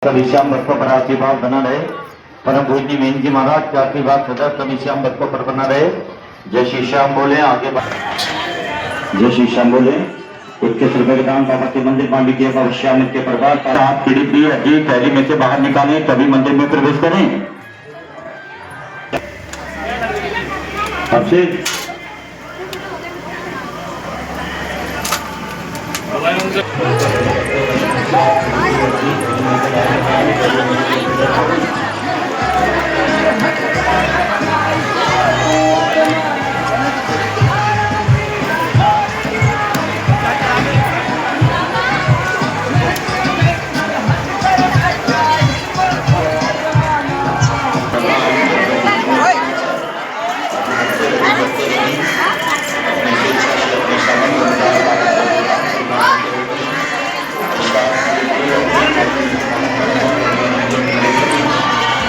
कवि श्याम भक्त पर आशीर्वाद बना रहे। परम पूज्य मेन जी महाराज के आशीर्वाद सदा कवि श्याम भक्त पर बना रहे। जय श्री श्याम बोले आगे जय श्री श्याम बोले। 21 रुपए के दान बाबा के मंदिर मान लीजिए। भविष्य के प्रभाव आप पीढ़ी प्रिय अजीत थैली में से बाहर निकालें तभी मंदिर में प्रवेश करें। अब से